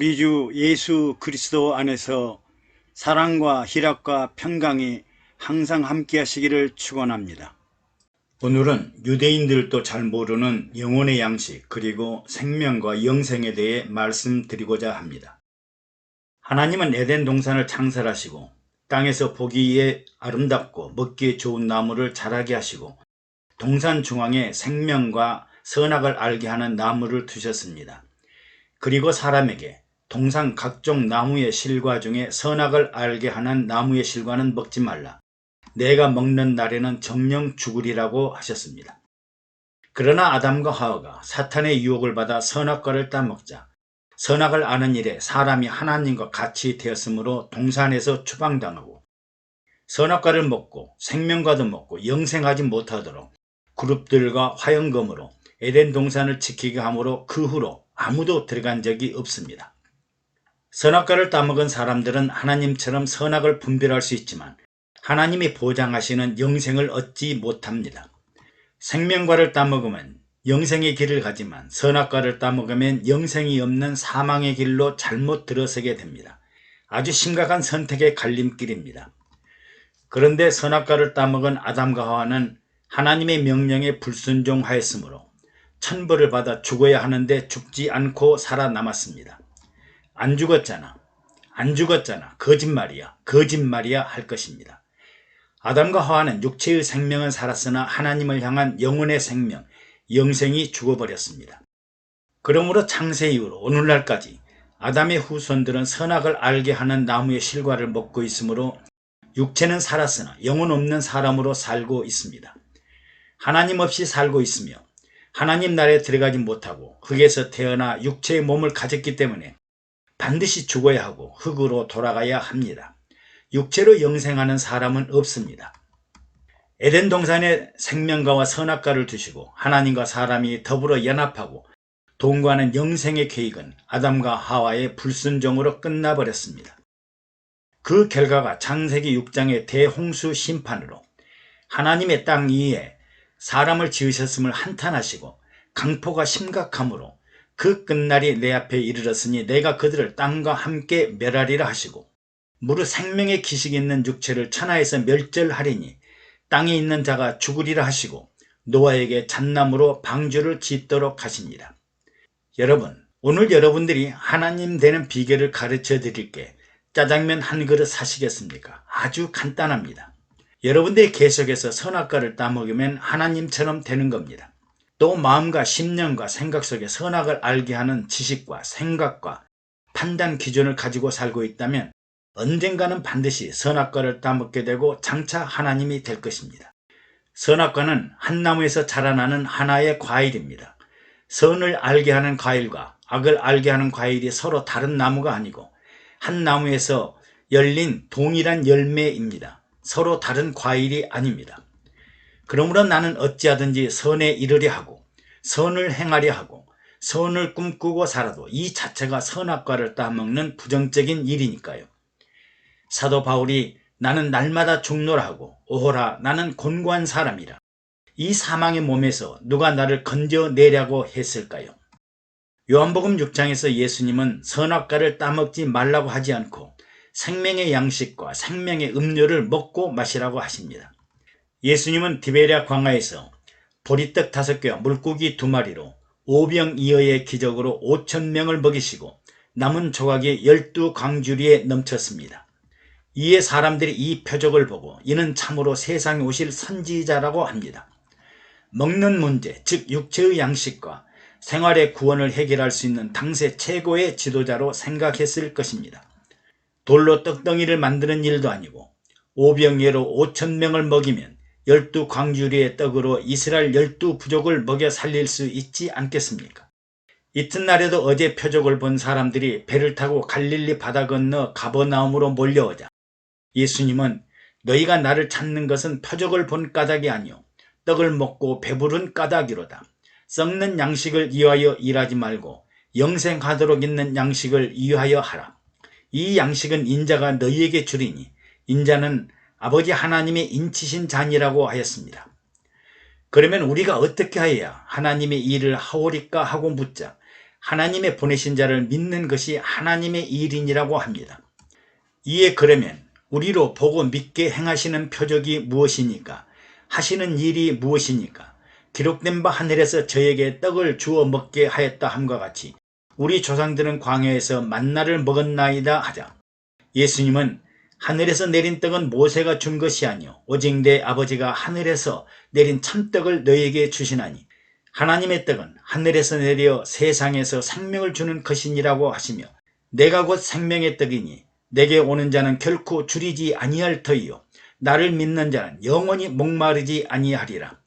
우리 주 예수 그리스도 안에서 사랑과 희락과 평강이 항상 함께 하시기를 축원합니다. 오늘은 유대인들도 잘 모르는 영혼의 양식 그리고 생명과 영생에 대해 말씀드리고자 합니다. 하나님은 에덴 동산을 창설하시고 땅에서 보기에 아름답고 먹기에 좋은 나무를 자라게 하시고 동산 중앙에 생명과 선악을 알게 하는 나무를 두셨습니다. 그리고 사람에게 동산 각종 나무의 실과 중에 선악을 알게 하는 나무의 실과는 먹지 말라. 내가 먹는 날에는 정령 죽으리라고 하셨습니다. 그러나 아담과 하와가 사탄의 유혹을 받아 선악과를 따먹자 선악을 아는 일에 사람이 하나님과 같이 되었으므로 동산에서 추방당하고 선악과를 먹고 생명과도 먹고 영생하지 못하도록 그룹들과 화영검으로 에덴 동산을 지키게 하므로 그 후로 아무도 들어간 적이 없습니다. 선악과를 따먹은 사람들은 하나님처럼 선악을 분별할 수 있지만 하나님이 보장하시는 영생을 얻지 못합니다. 생명과를 따먹으면 영생의 길을 가지만 선악과를 따먹으면 영생이 없는 사망의 길로 잘못 들어서게 됩니다. 아주 심각한 선택의 갈림길입니다. 그런데 선악과를 따먹은 아담과 하와는 하나님의 명령에 불순종하였으므로 천벌을 받아 죽어야 하는데 죽지 않고 살아남았습니다. 안 죽었잖아. 거짓말이야 할 것입니다. 아담과 하와는 육체의 생명은 살았으나 하나님을 향한 영혼의 생명, 영생이 죽어버렸습니다. 그러므로 창세 이후로 오늘날까지 아담의 후손들은 선악을 알게 하는 나무의 실과를 먹고 있으므로 육체는 살았으나 영혼 없는 사람으로 살고 있습니다. 하나님 없이 살고 있으며 하나님 나라에 들어가지 못하고 흙에서 태어나 육체의 몸을 가졌기 때문에 반드시 죽어야 하고 흙으로 돌아가야 합니다. 육체로 영생하는 사람은 없습니다. 에덴 동산에 생명과와 선악과를 두시고 하나님과 사람이 더불어 연합하고 동거하는 영생의 계획은 아담과 하와의 불순종으로 끝나버렸습니다. 그 결과가 창세기 6장의 대홍수 심판으로 하나님의 땅 위에 사람을 지으셨음을 한탄하시고 강포가 심각함으로 그 끝날이 내 앞에 이르렀으니 내가 그들을 땅과 함께 멸하리라 하시고 무릇 생명의 기식이 있는 육체를 천하에서 멸절하리니 땅에 있는 자가 죽으리라 하시고 노아에게 잣나무로 방주를 짓도록 하십니다. 여러분, 오늘 여러분들이 하나님 되는 비결을 가르쳐 드릴게 짜장면 한 그릇 사시겠습니까? 아주 간단합니다. 여러분들이 계속해서 선악과를 따먹으면 하나님처럼 되는 겁니다. 또 마음과 심령과 생각 속에 선악을 알게 하는 지식과 생각과 판단 기준을 가지고 살고 있다면 언젠가는 반드시 선악과를 따먹게 되고 장차 하나님이 될 것입니다. 선악과는 한 나무에서 자라나는 하나의 과일입니다. 선을 알게 하는 과일과 악을 알게 하는 과일이 서로 다른 나무가 아니고 한 나무에서 열린 동일한 열매입니다. 서로 다른 과일이 아닙니다. 그러므로 나는 어찌하든지 선에 이르려 하고 선을 행하려 하고 선을 꿈꾸고 살아도 이 자체가 선악과를 따먹는 부정적인 일이니까요. 사도 바울이 나는 날마다 죽노라 하고 오호라 나는 곤고한 사람이라. 이 사망의 몸에서 누가 나를 건져내려고 했을까요? 요한복음 6장에서 예수님은 선악과를 따먹지 말라고 하지 않고 생명의 양식과 생명의 음료를 먹고 마시라고 하십니다. 예수님은 디베랴 광야에서 보리떡 5개와 물고기 2마리로 오병이어의 기적으로 5,000명을 먹이시고 남은 조각이 12광주리에 넘쳤습니다. 이에 사람들이 이 표적을 보고 이는 참으로 세상에 오실 선지자라고 합니다. 먹는 문제, 즉 육체의 양식과 생활의 구원을 해결할 수 있는 당세 최고의 지도자로 생각했을 것입니다. 돌로 떡덩이를 만드는 일도 아니고 오병이어로 5,000명을 먹이면 12광주리의 떡으로 이스라엘 12부족을 먹여 살릴 수 있지 않겠습니까? 이튿날에도 어제 표적을 본 사람들이 배를 타고 갈릴리 바다 건너 가버나움으로 몰려오자 예수님은 너희가 나를 찾는 것은 표적을 본 까닭이 아니요 떡을 먹고 배부른 까닭이로다. 썩는 양식을 위하여 일하지 말고 영생하도록 있는 양식을 위하여 하라. 이 양식은 인자가 너희에게 주리니 인자는 아버지 하나님의 인치신 잔이라고 하였습니다. 그러면 우리가 어떻게 해야 하나님의 일을 하오리까 하고 묻자 하나님의 보내신 자를 믿는 것이 하나님의 일이라고 합니다. 이에 그러면 우리로 보고 믿게 행하시는 표적이 무엇이니까? 하시는 일이 무엇이니까? 기록된 바 하늘에서 저에게 떡을 주어 먹게 하였다 함과 같이 우리 조상들은 광야에서 만나를 먹었나이다 하자. 예수님은 하늘에서 내린 떡은 모세가 준 것이 아니요 오직 내 아버지가 하늘에서 내린 참떡을 너에게 주시나니 하나님의 떡은 하늘에서 내려 세상에서 생명을 주는 것이니라고 하시며 내가 곧 생명의 떡이니 내게 오는 자는 결코 줄이지 아니할 터이요 나를 믿는 자는 영원히 목마르지 아니하리라.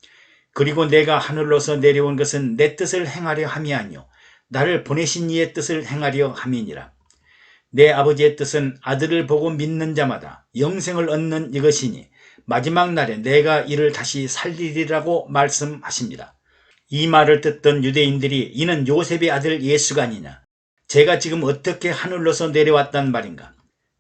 그리고 내가 하늘로서 내려온 것은 내 뜻을 행하려 함이 아니요 나를 보내신 이의 뜻을 행하려 함이니라. 내 아버지의 뜻은 아들을 보고 믿는 자마다 영생을 얻는 이것이니 마지막 날에 내가 이를 다시 살리리라고 말씀하십니다. 이 말을 듣던 유대인들이 이는 요셉의 아들 예수가 아니냐, 제가 지금 어떻게 하늘로서 내려왔단 말인가.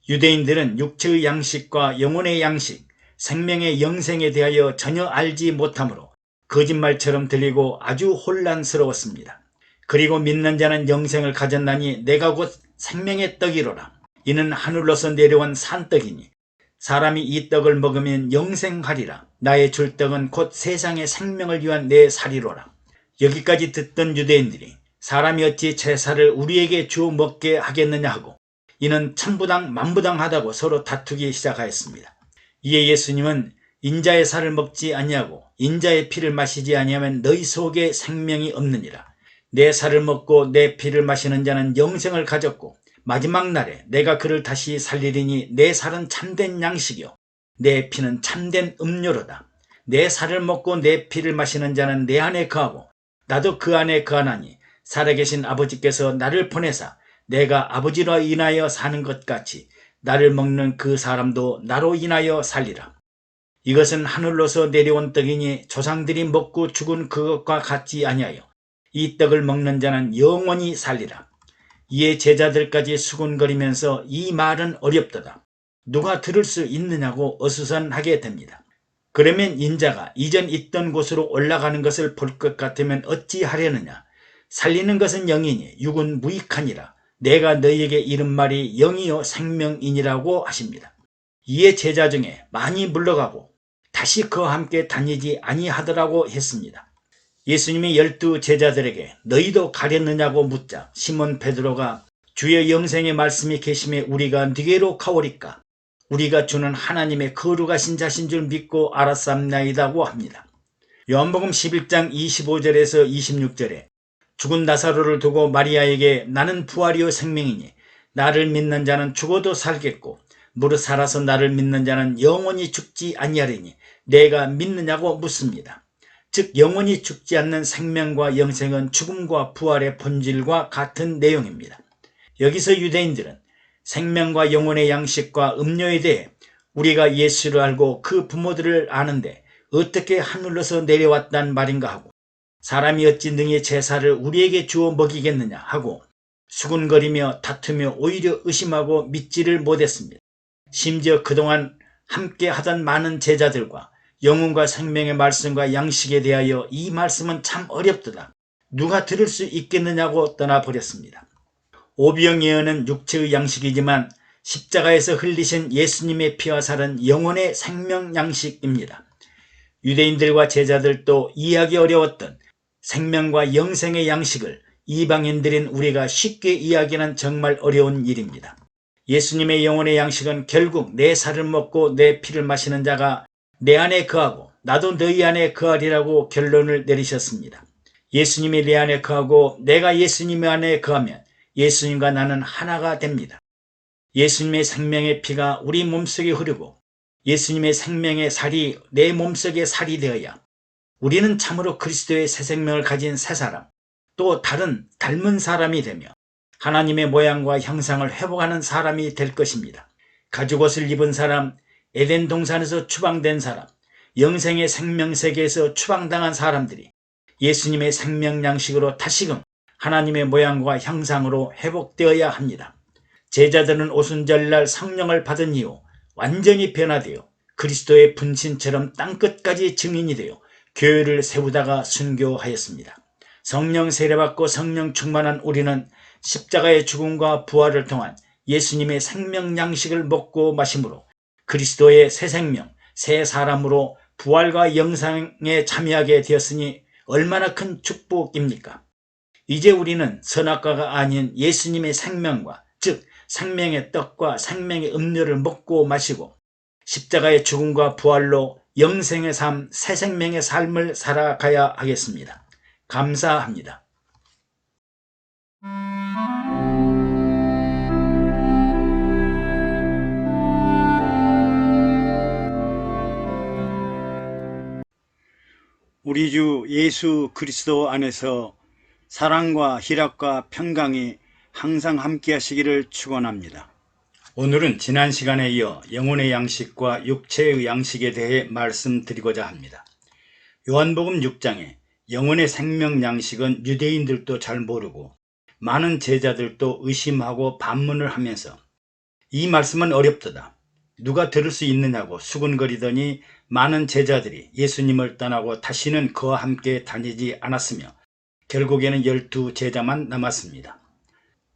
유대인들은 육체의 양식과 영혼의 양식, 생명의 영생에 대하여 전혀 알지 못하므로 거짓말처럼 들리고 아주 혼란스러웠습니다. 그리고 믿는 자는 영생을 가졌나니 내가 곧 생명의 떡이로라. 이는 하늘로서 내려온 산떡이니 사람이 이 떡을 먹으면 영생하리라. 나의 줄 떡은 곧 세상의 생명을 위한 내 살이로라. 여기까지 듣던 유대인들이 사람이 어찌 제사를 우리에게 주어 먹게 하겠느냐 하고 이는 천부당 만부당하다고 서로 다투기 시작하였습니다. 이에 예수님은 인자의 살을 먹지 아니하고 인자의 피를 마시지 아니하면 너희 속에 생명이 없느니라. 내 살을 먹고 내 피를 마시는 자는 영생을 가졌고 마지막 날에 내가 그를 다시 살리리니 내 살은 참된 양식이요 내 피는 참된 음료로다. 내 살을 먹고 내 피를 마시는 자는 내 안에 거하고 나도 그 안에 거하나니 살아계신 아버지께서 나를 보내사 내가 아버지로 인하여 사는 것 같이 나를 먹는 그 사람도 나로 인하여 살리라. 이것은 하늘로서 내려온 떡이니 조상들이 먹고 죽은 그것과 같지 아니하여 이 떡을 먹는 자는 영원히 살리라. 이에 제자들까지 수군거리면서 이 말은 어렵도다. 누가 들을 수 있느냐고 어수선하게 됩니다. 그러면 인자가 이전 있던 곳으로 올라가는 것을 볼 것 같으면 어찌하려느냐. 살리는 것은 영이니 육은 무익하니라. 내가 너희에게 이른 말이 영이요 생명이니라고 하십니다. 이에 제자 중에 많이 물러가고 다시 그와 함께 다니지 아니하더라고 했습니다. 예수님이 12 제자들에게 너희도 가렸느냐고 묻자 시몬 베드로가 주의 영생의 말씀이 계심에 우리가 네게로 가오리까. 우리가 주는 하나님의 거룩하신 자신 줄 믿고 알았사옵나이다고 합니다. 요한복음 11장 25절에서 26절에 죽은 나사로를 두고 마리아에게 나는 부활이요 생명이니 나를 믿는 자는 죽어도 살겠고 무릇 살아서 나를 믿는 자는 영원히 죽지 아니하리니 내가 믿느냐고 묻습니다. 즉 영원히 죽지 않는 생명과 영생은 죽음과 부활의 본질과 같은 내용입니다. 여기서 유대인들은 생명과 영혼의 양식과 음료에 대해 우리가 예수를 알고 그 부모들을 아는데 어떻게 하늘로서 내려왔단 말인가 하고 사람이 어찌 능히 제사를 우리에게 주어 먹이겠느냐 하고 수군거리며 다투며 오히려 의심하고 믿지를 못했습니다. 심지어 그동안 함께 하던 많은 제자들과 영혼과 생명의 말씀과 양식에 대하여 이 말씀은 참 어렵도다. 누가 들을 수 있겠느냐고 떠나버렸습니다. 오병 예언은 육체의 양식이지만 십자가에서 흘리신 예수님의 피와 살은 영혼의 생명 양식입니다. 유대인들과 제자들도 이해하기 어려웠던 생명과 영생의 양식을 이방인들인 우리가 쉽게 이해하기는 정말 어려운 일입니다. 예수님의 영혼의 양식은 결국 내 살을 먹고 내 피를 마시는 자가 내 안에 거하고 나도 너희 안에 거하리라고 결론을 내리셨습니다. 예수님이 내 안에 거하고 내가 예수님 안에 거하면 예수님과 나는 하나가 됩니다. 예수님의 생명의 피가 우리 몸속에 흐르고 예수님의 생명의 살이 내 몸속에 살이 되어야 우리는 참으로 그리스도의 새 생명을 가진 새 사람, 또 다른 닮은 사람이 되며 하나님의 모양과 형상을 회복하는 사람이 될 것입니다. 가죽옷을 입은 사람, 에덴 동산에서 추방된 사람, 영생의 생명세계에서 추방당한 사람들이 예수님의 생명 양식으로 다시금 하나님의 모양과 형상으로 회복되어야 합니다. 제자들은 오순절날 성령을 받은 이후 완전히 변화되어 그리스도의 분신처럼 땅끝까지 증인이 되어 교회를 세우다가 순교하였습니다. 성령 세례받고 성령 충만한 우리는 십자가의 죽음과 부활을 통한 예수님의 생명 양식을 먹고 마심으로 그리스도의 새 생명, 새 사람으로 부활과 영생에 참여하게 되었으니 얼마나 큰 축복입니까? 이제 우리는 선악과가 아닌 예수님의 생명과, 즉 생명의 떡과 생명의 음료를 먹고 마시고 십자가의 죽음과 부활로 영생의 삶, 새 생명의 삶을 살아가야 하겠습니다. 감사합니다. 우리 주 예수 그리스도 안에서 사랑과 희락과 평강이 항상 함께 하시기를 축원합니다. 오늘은 지난 시간에 이어 영혼의 양식과 육체의 양식에 대해 말씀드리고자 합니다. 요한복음 6장에 영혼의 생명 양식은 유대인들도 잘 모르고 많은 제자들도 의심하고 반문을 하면서 이 말씀은 어렵도다, 누가 들을 수 있느냐고 수군거리더니 많은 제자들이 예수님을 떠나고 다시는 그와 함께 다니지 않았으며 결국에는 12제자만 남았습니다.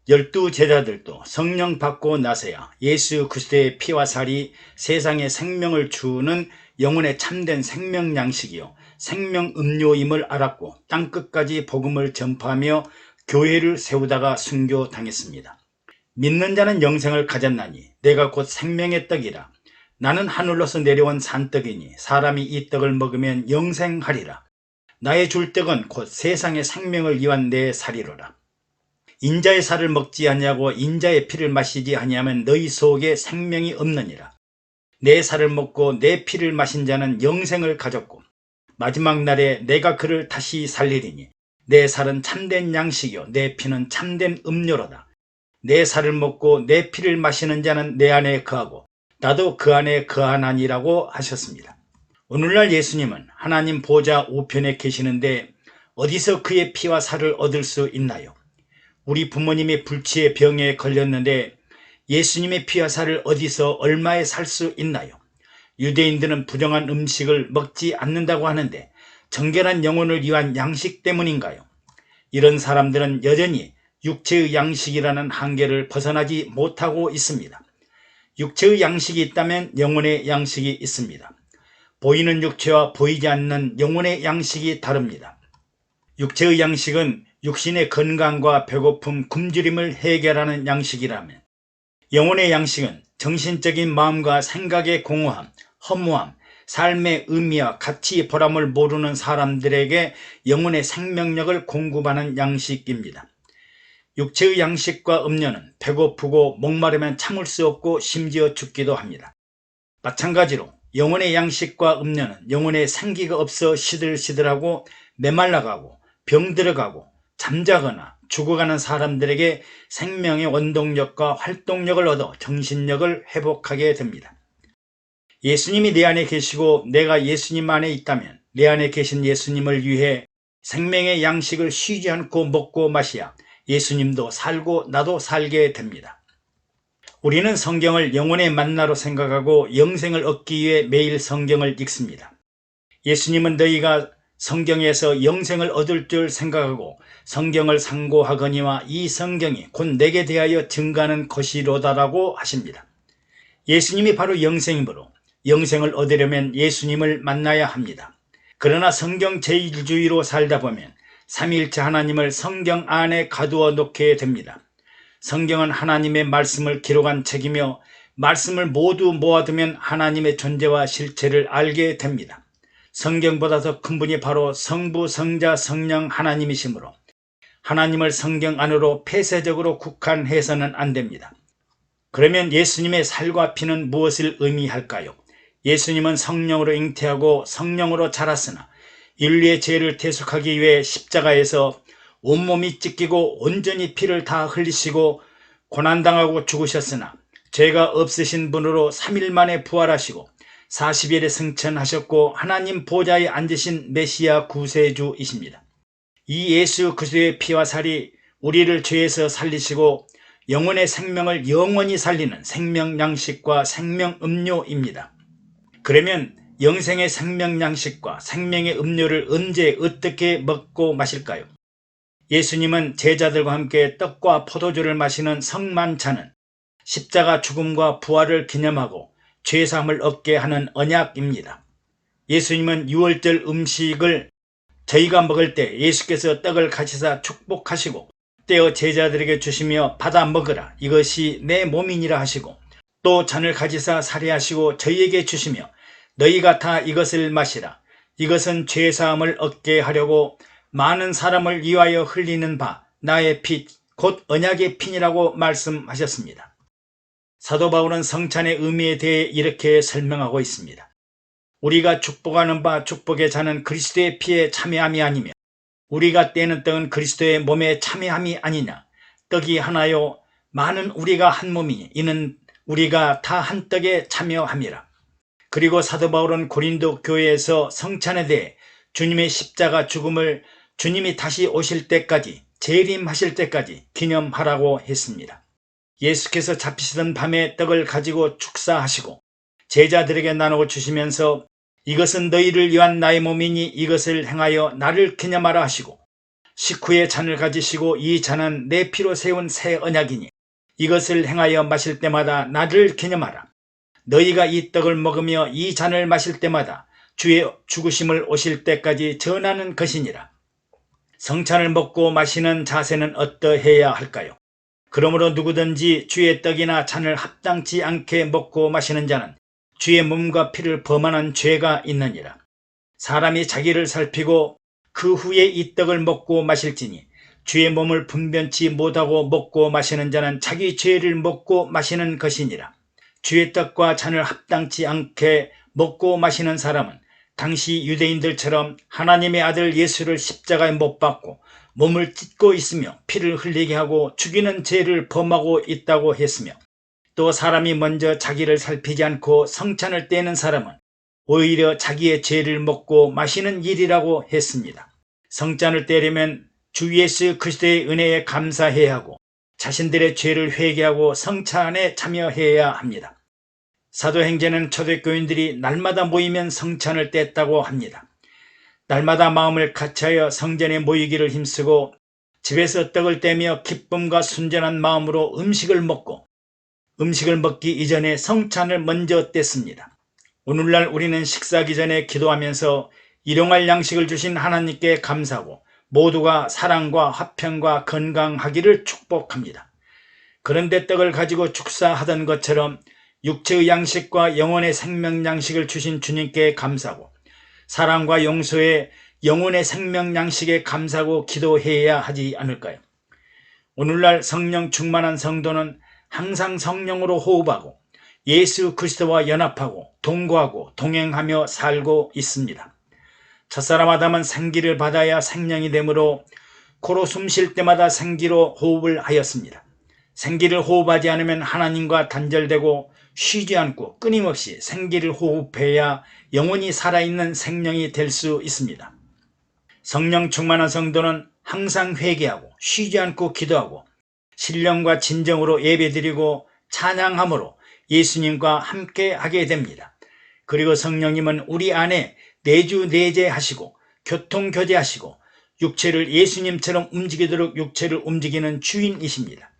12제자들도 성령 받고 나서야 예수 그리스도의 피와 살이 세상에 생명을 주는 영혼의 참된 생명 양식이요 생명 음료임을 알았고 땅끝까지 복음을 전파하며 교회를 세우다가 순교당했습니다. 믿는 자는 영생을 가졌나니 내가 곧 생명의 떡이라. 나는 하늘로서 내려온 산떡이니 사람이 이 떡을 먹으면 영생하리라. 나의 줄 떡은 곧 세상의 생명을 위한 내 살이로라. 인자의 살을 먹지 아니하고 인자의 피를 마시지 아니하면 너희 속에 생명이 없느니라. 내 살을 먹고 내 피를 마신 자는 영생을 가졌고 마지막 날에 내가 그를 다시 살리리니 내 살은 참된 양식이요 내 피는 참된 음료로다. 내 살을 먹고 내 피를 마시는 자는 내 안에 거하고 나도 그 안에 거하나니라고 하셨습니다. 오늘날 예수님은 하나님 보좌 우편에 계시는데 어디서 그의 피와 살을 얻을 수 있나요? 우리 부모님이 불치의 병에 걸렸는데 예수님의 피와 살을 어디서 얼마에 살 수 있나요? 유대인들은 부정한 음식을 먹지 않는다고 하는데 정결한 영혼을 위한 양식 때문인가요? 이런 사람들은 여전히 육체의 양식이라는 한계를 벗어나지 못하고 있습니다. 육체의 양식이 있다면 영혼의 양식이 있습니다. 보이는 육체와 보이지 않는 영혼의 양식이 다릅니다. 육체의 양식은 육신의 건강과 배고픔, 굶주림을 해결하는 양식이라면 영혼의 양식은 정신적인 마음과 생각의 공허함, 허무함, 삶의 의미와 가치, 보람을 모르는 사람들에게 영혼의 생명력을 공급하는 양식입니다. 육체의 양식과 음료는 배고프고 목마르면 참을 수 없고 심지어 죽기도 합니다. 마찬가지로 영혼의 양식과 음료는 영혼의 생기가 없어 시들시들하고 메말라가고 병들어가고 잠자거나 죽어가는 사람들에게 생명의 원동력과 활동력을 얻어 정신력을 회복하게 됩니다. 예수님이 내 안에 계시고 내가 예수님 안에 있다면 내 안에 계신 예수님을 위해 생명의 양식을 쉬지 않고 먹고 마셔야 예수님도 살고 나도 살게 됩니다. 우리는 성경을 영혼의 만나로 생각하고 영생을 얻기 위해 매일 성경을 읽습니다. 예수님은 너희가 성경에서 영생을 얻을 줄 생각하고 성경을 상고하거니와 이 성경이 곧 내게 대하여 증가하는 것이로다라고 하십니다. 예수님이 바로 영생이므로 영생을 얻으려면 예수님을 만나야 합니다. 그러나 성경 제1주의로 살다 보면 삼위일체 하나님을 성경 안에 가두어 놓게 됩니다. 성경은 하나님의 말씀을 기록한 책이며 말씀을 모두 모아두면 하나님의 존재와 실체를 알게 됩니다. 성경보다 더 큰 분이 바로 성부, 성자, 성령 하나님이시므로 하나님을 성경 안으로 폐쇄적으로 국한해서는 안 됩니다. 그러면 예수님의 살과 피는 무엇을 의미할까요? 예수님은 성령으로 잉태하고 성령으로 자랐으나 인류의 죄를 대속하기 위해 십자가에서 온몸이 찢기고 온전히 피를 다 흘리시고 고난당하고 죽으셨으나 죄가 없으신 분으로 3일 만에 부활하시고 40일에 승천하셨고 하나님 보좌에 앉으신 메시아 구세주이십니다. 이 예수 그리스도의 피와 살이 우리를 죄에서 살리시고 영혼의 생명을 영원히 살리는 생명 양식과 생명 음료입니다. 그러면 영생의 생명 양식과 생명의 음료를 언제 어떻게 먹고 마실까요? 예수님은 제자들과 함께 떡과 포도주를 마시는 성만찬은 십자가 죽음과 부활을 기념하고 죄사함을 얻게 하는 언약입니다. 예수님은 유월절 음식을 저희가 먹을 때 예수께서 떡을 가지사 축복하시고 떼어 제자들에게 주시며 받아 먹으라, 이것이 내 몸이니라 하시고, 또 잔을 가지사 살해하시고 저희에게 주시며 너희가 다 이것을 마시라, 이것은 죄사함을 얻게 하려고 많은 사람을 위하여 흘리는 바 나의 피 곧 언약의 피니라고 말씀하셨습니다. 사도 바울은 성찬의 의미에 대해 이렇게 설명하고 있습니다. 우리가 축복하는 바 축복의 잔은 그리스도의 피에 참여함이 아니며 우리가 떼는 떡은 그리스도의 몸에 참여함이 아니냐. 떡이 하나요 많은 우리가 한 몸이니 이는 우리가 다 한 떡에 참여함이라. 그리고 사도 바울은 고린도 교회에서 성찬에 대해 주님의 십자가 죽음을 주님이 다시 오실 때까지, 재림하실 때까지 기념하라고 했습니다. 예수께서 잡히시던 밤에 떡을 가지고 축사하시고 제자들에게 나누어 주시면서 이것은 너희를 위한 나의 몸이니 이것을 행하여 나를 기념하라 하시고, 식후에 잔을 가지시고 이 잔은 내 피로 세운 새 언약이니 이것을 행하여 마실 때마다 나를 기념하라. 너희가 이 떡을 먹으며 이 잔을 마실 때마다 주의 죽으심을 오실 때까지 전하는 것이니라. 성찬을 먹고 마시는 자세는 어떠해야 할까요? 그러므로 누구든지 주의 떡이나 잔을 합당치 않게 먹고 마시는 자는 주의 몸과 피를 범하는 죄가 있느니라. 사람이 자기를 살피고 그 후에 이 떡을 먹고 마실지니 주의 몸을 분변치 못하고 먹고 마시는 자는 자기 죄를 먹고 마시는 것이니라. 주의 떡과 잔을 합당치 않게 먹고 마시는 사람은 당시 유대인들처럼 하나님의 아들 예수를 십자가에 못 박고 몸을 찢고 있으며 피를 흘리게 하고 죽이는 죄를 범하고 있다고 했으며, 또 사람이 먼저 자기를 살피지 않고 성찬을 떼는 사람은 오히려 자기의 죄를 먹고 마시는 일이라고 했습니다. 성찬을 떼려면 주 예수 그리스도의 은혜에 감사해야 하고 자신들의 죄를 회개하고 성찬에 참여해야 합니다. 사도행전은 초대교인들이 날마다 모이면 성찬을 뗐다고 합니다. 날마다 마음을 같이하여 성전에 모이기를 힘쓰고 집에서 떡을 떼며 기쁨과 순전한 마음으로 음식을 먹고, 음식을 먹기 이전에 성찬을 먼저 뗐습니다. 오늘날 우리는 식사하기 전에 기도하면서 일용할 양식을 주신 하나님께 감사하고 모두가 사랑과 화평과 건강하기를 축복합니다. 그런데 떡을 가지고 축사하던 것처럼 육체의 양식과 영혼의 생명 양식을 주신 주님께 감사하고 사랑과 용서에 영혼의 생명 양식에 감사하고 기도해야 하지 않을까요? 오늘날 성령 충만한 성도는 항상 성령으로 호흡하고 예수 그리스도와 연합하고 동거하고 동행하며 살고 있습니다. 첫사람 아담은 생기를 받아야 생명이 되므로 코로 숨 쉴 때마다 생기로 호흡을 하였습니다. 생기를 호흡하지 않으면 하나님과 단절되고 쉬지 않고 끊임없이 생기를 호흡해야 영원히 살아있는 생명이 될 수 있습니다. 성령 충만한 성도는 항상 회개하고 쉬지 않고 기도하고 신령과 진정으로 예배드리고 찬양함으로 예수님과 함께 하게 됩니다. 그리고 성령님은 우리 안에 내주내재하시고 교통교제하시고 육체를 예수님처럼 움직이도록 육체를 움직이는 주인이십니다.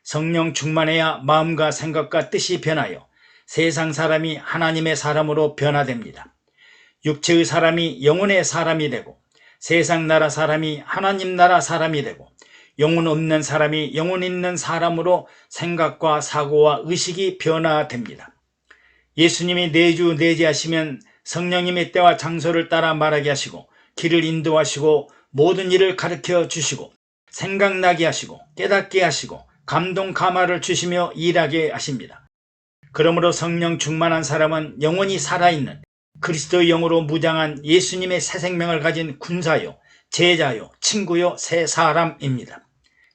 성령 충만해야 마음과 생각과 뜻이 변하여 세상 사람이 하나님의 사람으로 변화됩니다. 육체의 사람이 영혼의 사람이 되고 세상 나라 사람이 하나님 나라 사람이 되고 영혼 없는 사람이 영혼 있는 사람으로 생각과 사고와 의식이 변화됩니다. 예수님이 내주내재하시면 성령님의 때와 장소를 따라 말하게 하시고 길을 인도하시고 모든 일을 가르쳐 주시고 생각나게 하시고 깨닫게 하시고 감동 감화를 주시며 일하게 하십니다. 그러므로 성령 충만한 사람은 영원히 살아있는 그리스도의 영으로 무장한 예수님의 새 생명을 가진 군사요, 제자요, 친구요, 새 사람입니다.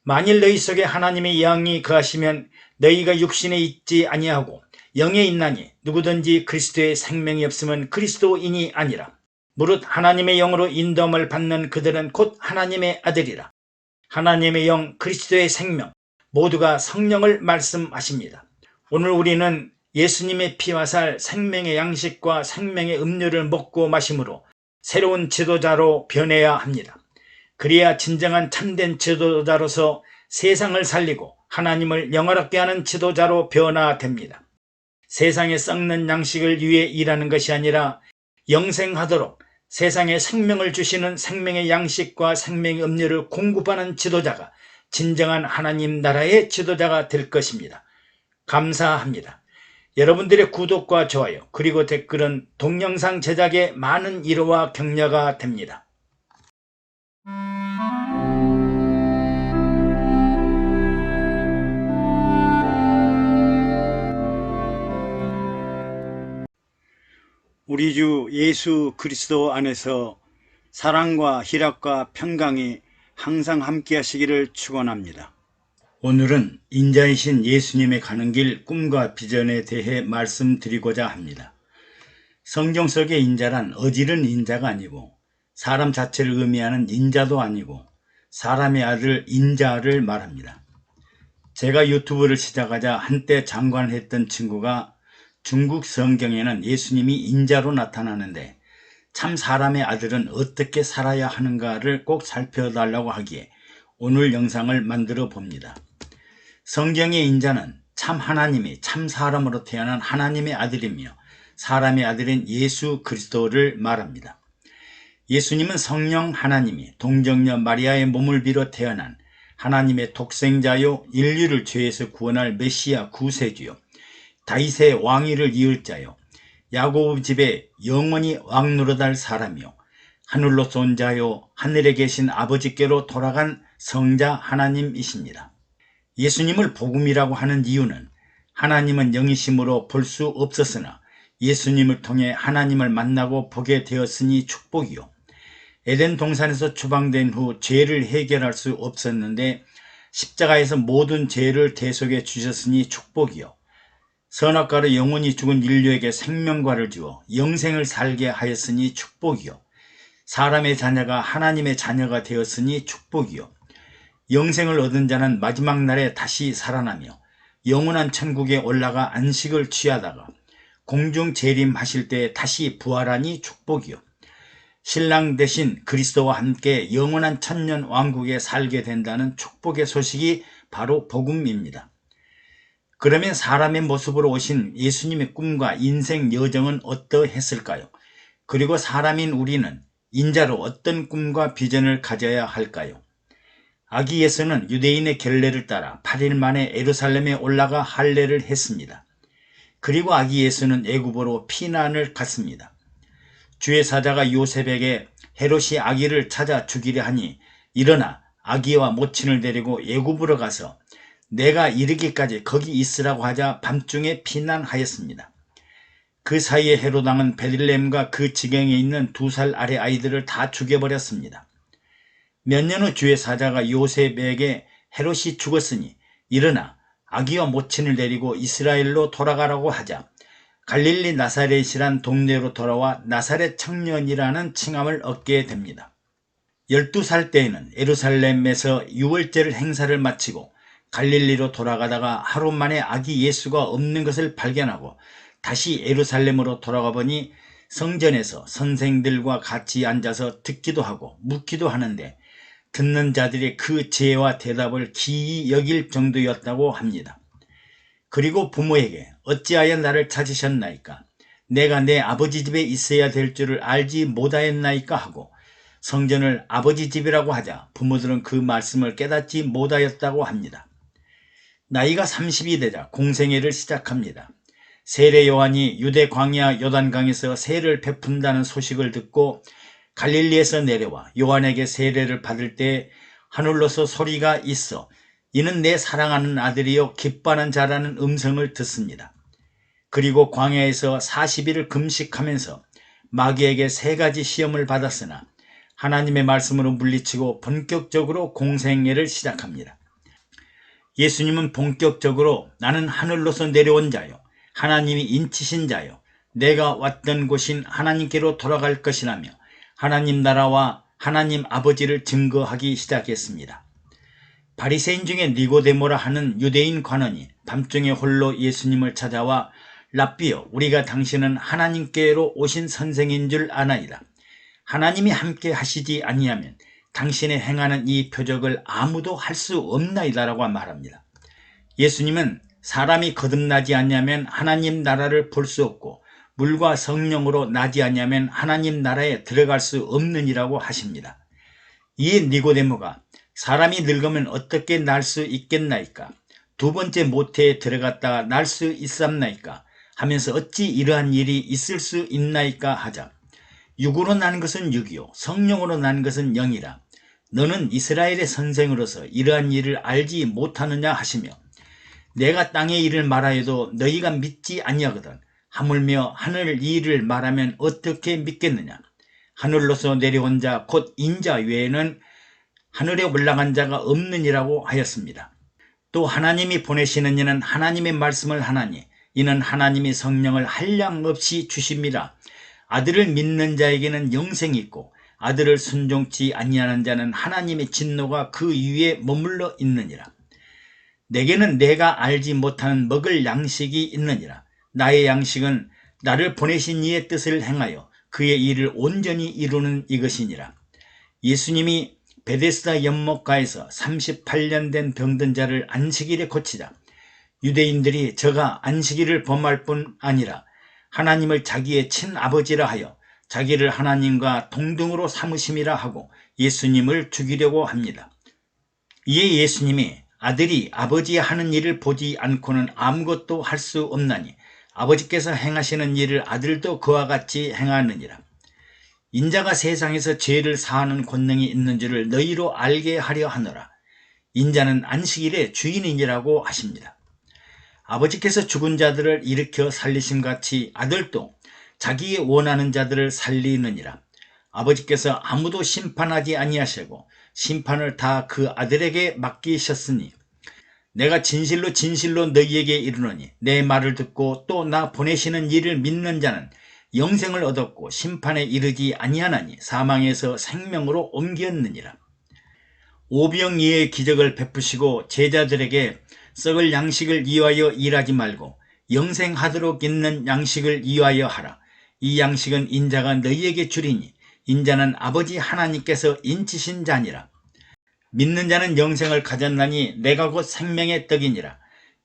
만일 너희 속에 하나님의 영이 거하시면 너희가 육신에 있지 아니하고 영에 있나니 누구든지 그리스도의 생명이 없으면 그리스도인이 아니라. 무릇 하나님의 영으로 인도함을 받는 그들은 곧 하나님의 아들이라. 하나님의 영, 그리스도의 생명, 모두가 성령을 말씀하십니다. 오늘 우리는 예수님의 피와 살 생명의 양식과 생명의 음료를 먹고 마심으로 새로운 지도자로 변해야 합니다. 그래야 진정한 참된 지도자로서 세상을 살리고 하나님을 영화롭게 하는 지도자로 변화됩니다. 세상에 썩는 양식을 위해 일하는 것이 아니라 영생하도록 세상에 생명을 주시는 생명의 양식과 생명의 음료를 공급하는 지도자가 진정한 하나님 나라의 지도자가 될 것입니다. 감사합니다. 여러분들의 구독과 좋아요 그리고 댓글은 동영상 제작에 많은 위로와 격려가 됩니다. 우리 주 예수 그리스도 안에서 사랑과 희락과 평강이 항상 함께 하시기를 축원합니다. 오늘은 인자이신 예수님의 가는 길 꿈과 비전에 대해 말씀드리고자 합니다. 성경 속의 인자란 어지른 인자가 아니고 사람 자체를 의미하는 인자도 아니고 사람의 아들 인자를 말합니다. 제가 유튜브를 시작하자 한때 장관을 했던 친구가 중국 성경에는 예수님이 인자로 나타나는데 참 사람의 아들은 어떻게 살아야 하는가를 꼭 살펴달라고 하기에 오늘 영상을 만들어 봅니다. 성경의 인자는 참 하나님이 참 사람으로 태어난 하나님의 아들이며 사람의 아들인 예수 그리스도를 말합니다. 예수님은 성령 하나님이 동정녀 마리아의 몸을 빌어 태어난 하나님의 독생자요 인류를 죄에서 구원할 메시아 구세주요 다윗의 왕위를 이을 자요 야곱 집에 영원히 왕노릇할 사람이요 하늘로서 온 자요 하늘에 계신 아버지께로 돌아간 성자 하나님이십니다. 예수님을 복음이라고 하는 이유는 하나님은 영이심으로 볼 수 없었으나 예수님을 통해 하나님을 만나고 보게 되었으니 축복이요 에덴 동산에서 추방된 후 죄를 해결할 수 없었는데 십자가에서 모든 죄를 대속해 주셨으니 축복이요 선악과로 영원히 죽은 인류에게 생명과를 주어 영생을 살게 하였으니 축복이요 사람의 자녀가 하나님의 자녀가 되었으니 축복이요 영생을 얻은 자는 마지막 날에 다시 살아나며 영원한 천국에 올라가 안식을 취하다가 공중 재림하실 때 다시 부활하니 축복이요 신랑 대신 그리스도와 함께 영원한 천년 왕국에 살게 된다는 축복의 소식이 바로 복음입니다. 그러면 사람의 모습으로 오신 예수님의 꿈과 인생 여정은 어떠했을까요? 그리고 사람인 우리는 인자로 어떤 꿈과 비전을 가져야 할까요? 아기 예수는 유대인의 결례를 따라 8일 만에 예루살렘에 올라가 할례를 했습니다. 그리고 아기 예수는 애굽으로 피난을 갔습니다. 주의 사자가 요셉에게 헤롯이 아기를 찾아 죽이려 하니 일어나 아기와 모친을 데리고 애굽으로 가서 내가 이르기까지 거기 있으라고 하자 밤중에 피난하였습니다. 그 사이에 헤롯 왕은 베들레헴과 그 지경에 있는 2살 아래 아이들을 다 죽여버렸습니다. 몇 년 후 주의 사자가 요셉에게 헤롯이 죽었으니 일어나 아기와 모친을 데리고 이스라엘로 돌아가라고 하자 갈릴리 나사렛이란 동네로 돌아와 나사렛 청년이라는 칭함을 얻게 됩니다. 12살 때에는 예루살렘에서 유월절 행사를 마치고 갈릴리로 돌아가다가 하루 만에 아기 예수가 없는 것을 발견하고 다시 예루살렘으로 돌아가 보니 성전에서 선생들과 같이 앉아서 듣기도 하고 묻기도 하는데 듣는 자들이 그 제와 대답을 기이 여길 정도였다고 합니다. 그리고 부모에게 어찌하여 나를 찾으셨나이까? 내가 내 아버지 집에 있어야 될 줄을 알지 못하였나이까? 하고 성전을 아버지 집이라고 하자 부모들은 그 말씀을 깨닫지 못하였다고 합니다. 나이가 30이 되자 공생애를 시작합니다. 세례 요한이 유대 광야 요단강에서 세를 베푼다는 소식을 듣고 갈릴리에서 내려와 요한에게 세례를 받을 때 하늘로서 소리가 있어 이는 내 사랑하는 아들이요 기뻐하는 자라는 음성을 듣습니다. 그리고 광야에서 40일을 금식하면서 마귀에게 3가지 시험을 받았으나 하나님의 말씀으로 물리치고 본격적으로 공생애를 시작합니다. 예수님은 본격적으로 나는 하늘로서 내려온 자요 하나님이 인치신 자요 내가 왔던 곳인 하나님께로 돌아갈 것이라며 하나님 나라와 하나님 아버지를 증거하기 시작했습니다. 바리새인 중에 니고데모라 하는 유대인 관원이 밤중에 홀로 예수님을 찾아와 랍비여 우리가 당신은 하나님께로 오신 선생인 줄 아나이다. 하나님이 함께 하시지 아니하면 당신의 행하는 이 표적을 아무도 할 수 없나이다라고 말합니다. 예수님은 사람이 거듭나지 않냐면 하나님 나라를 볼 수 없고 물과 성령으로 나지 않냐면 하나님 나라에 들어갈 수 없느니라고 하십니다. 이에 니고데모가 사람이 늙으면 어떻게 날 수 있겠나이까? 두 번째 모태에 들어갔다가 날 수 있삼나이까? 하면서 어찌 이러한 일이 있을 수 있나이까 하자. 육으로 난 것은 육이요 성령으로 난 것은 영이라. 너는 이스라엘의 선생으로서 이러한 일을 알지 못하느냐 하시며, 내가 땅의 일을 말하여도 너희가 믿지 아니하거든 하물며 하늘 일을 말하면 어떻게 믿겠느냐. 하늘로서 내려온 자 곧 인자 외에는 하늘에 올라간 자가 없느니라고 하였습니다. 또 하나님이 보내시는 이는 하나님의 말씀을 하나니 이는 하나님이 성령을 한량없이 주십니다. 아들을 믿는 자에게는 영생이 있고 아들을 순종치 아니하는 자는 하나님의 진노가 그 위에 머물러 있느니라. 내게는 내가 알지 못하는 먹을 양식이 있느니라. 나의 양식은 나를 보내신 이의 뜻을 행하여 그의 일을 온전히 이루는 이것이니라. 예수님이 베데스다 연못가에서 38년 된 병든 자를 안식일에 고치자 유대인들이 저가 안식일을 범할 뿐 아니라 하나님을 자기의 친아버지라 하여 자기를 하나님과 동등으로 삼으심이라 하고 예수님을 죽이려고 합니다. 이에 예수님이 아들이 아버지의 하는 일을 보지 않고는 아무것도 할 수 없나니 아버지께서 행하시는 일을 아들도 그와 같이 행하느니라. 인자가 세상에서 죄를 사하는 권능이 있는 줄을 너희로 알게 하려 하노라. 인자는 안식일의 주인이니라고 하십니다. 아버지께서 죽은 자들을 일으켜 살리심같이 아들도 자기의 원하는 자들을 살리느니라. 아버지께서 아무도 심판하지 아니하시고 심판을 다 그 아들에게 맡기셨으니 내가 진실로 진실로 너희에게 이르노니 내 말을 듣고 또 나 보내시는 이를 믿는 자는 영생을 얻었고 심판에 이르지 아니하나니 사망에서 생명으로 옮겼느니라. 오병이어의 기적을 베푸시고 제자들에게 썩을 양식을 이하여 일하지 말고 영생하도록 있는 양식을 이하여 하라. 이 양식은 인자가 너희에게 주리니 인자는 아버지 하나님께서 인치신 자니라. 믿는 자는 영생을 가졌나니 내가 곧 생명의 떡이니라.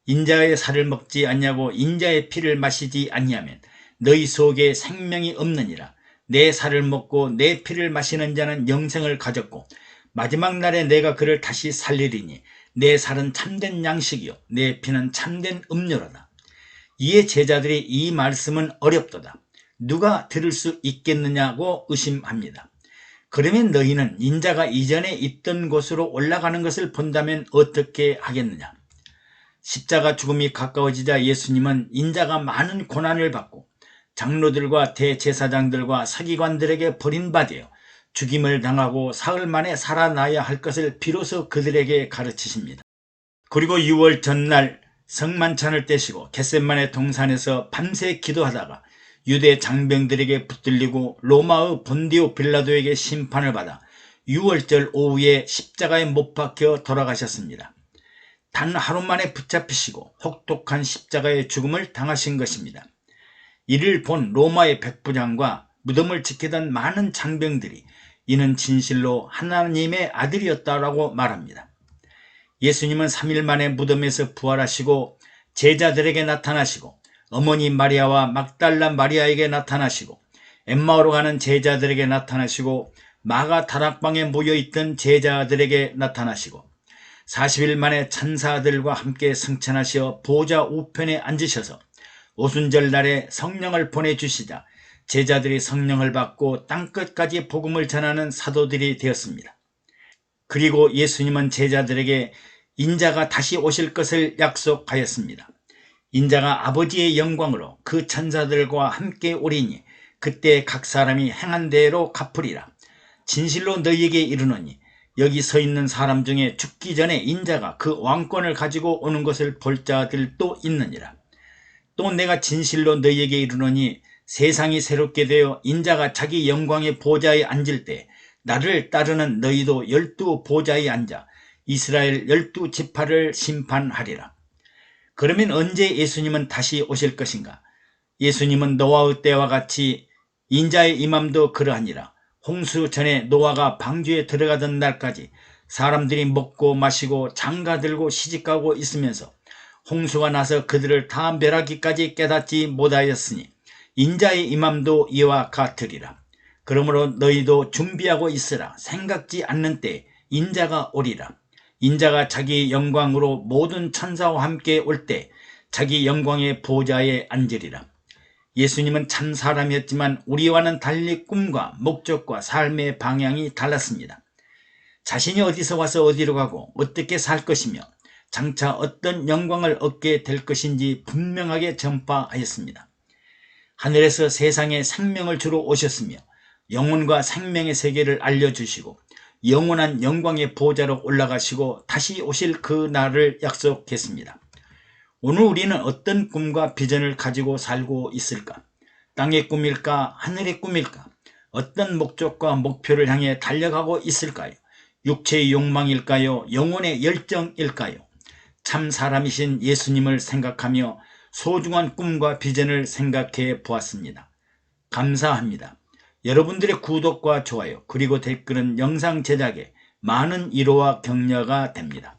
인자의 살을 먹지 아니하고 인자의 피를 마시지 아니하면 너희 속에 생명이 없느니라. 내 살을 먹고 내 피를 마시는 자는 영생을 가졌고 마지막 날에 내가 그를 다시 살리리니 내 살은 참된 양식이요 내 피는 참된 음료로다. 이에 제자들이 이 말씀은 어렵도다. 누가 들을 수 있겠느냐고 의심합니다. 그러면 너희는 인자가 이전에 있던 곳으로 올라가는 것을 본다면 어떻게 하겠느냐. 십자가 죽음이 가까워지자 예수님은 인자가 많은 고난을 받고 장로들과 대제사장들과 서기관들에게 버림받아 죽임을 당하고 사흘 만에 살아나야 할 것을 비로소 그들에게 가르치십니다. 그리고 6월 전날 성만찬을 떼시고 겟셋마네 동산에서 밤새 기도하다가 유대 장병들에게 붙들리고 로마의 본디오 빌라도에게 심판을 받아 6월절 오후에 십자가에 못 박혀 돌아가셨습니다. 단 하루 만에 붙잡히시고 혹독한 십자가의 죽음을 당하신 것입니다. 이를 본 로마의 백부장과 무덤을 지키던 많은 장병들이 이는 진실로 하나님의 아들이었다라고 말합니다. 예수님은 3일 만에 무덤에서 부활하시고 제자들에게 나타나시고 어머니 마리아와 막달라 마리아에게 나타나시고 엠마오로 가는 제자들에게 나타나시고 마가 다락방에 모여있던 제자들에게 나타나시고 40일 만에 천사들과 함께 승천하시어 보좌 우편에 앉으셔서 오순절 날에 성령을 보내주시자 제자들이 성령을 받고 땅끝까지 복음을 전하는 사도들이 되었습니다. 그리고 예수님은 제자들에게 인자가 다시 오실 것을 약속하였습니다. 인자가 아버지의 영광으로 그 천사들과 함께 오리니 그때 각 사람이 행한 대로 갚으리라. 진실로 너희에게 이르노니 여기 서 있는 사람 중에 죽기 전에 인자가 그 왕권을 가지고 오는 것을 볼 자들도 있느니라. 또 내가 진실로 너희에게 이르노니 세상이 새롭게 되어 인자가 자기 영광의 보좌에 앉을 때 나를 따르는 너희도 12 보좌에 앉아 이스라엘 12지파를 심판하리라. 그러면 언제 예수님은 다시 오실 것인가? 예수님은 노아의 때와 같이 인자의 임함도 그러하니라. 홍수 전에 노아가 방주에 들어가던 날까지 사람들이 먹고 마시고 장가들고 시집가고 있으면서 홍수가 나서 그들을 다 멸하기까지 깨닫지 못하였으니 인자의 임함도 이와 같으리라. 그러므로 너희도 준비하고 있으라. 생각지 않는 때에 인자가 오리라. 인자가 자기 영광으로 모든 천사와 함께 올 때 자기 영광의 보좌에 앉으리라. 예수님은 참 사람이었지만 우리와는 달리 꿈과 목적과 삶의 방향이 달랐습니다. 자신이 어디서 와서 어디로 가고 어떻게 살 것이며 장차 어떤 영광을 얻게 될 것인지 분명하게 전파하였습니다. 하늘에서 세상에 생명을 주러 오셨으며 영혼과 생명의 세계를 알려주시고 영원한 영광의 보좌로 올라가시고 다시 오실 그 날을 약속했습니다. 오늘 우리는 어떤 꿈과 비전을 가지고 살고 있을까? 땅의 꿈일까? 하늘의 꿈일까? 어떤 목적과 목표를 향해 달려가고 있을까요? 육체의 욕망일까요? 영혼의 열정일까요? 참 사람이신 예수님을 생각하며 소중한 꿈과 비전을 생각해 보았습니다. 감사합니다. 여러분들의 구독과 좋아요 그리고 댓글은 영상 제작에 많은 위로와 격려가 됩니다.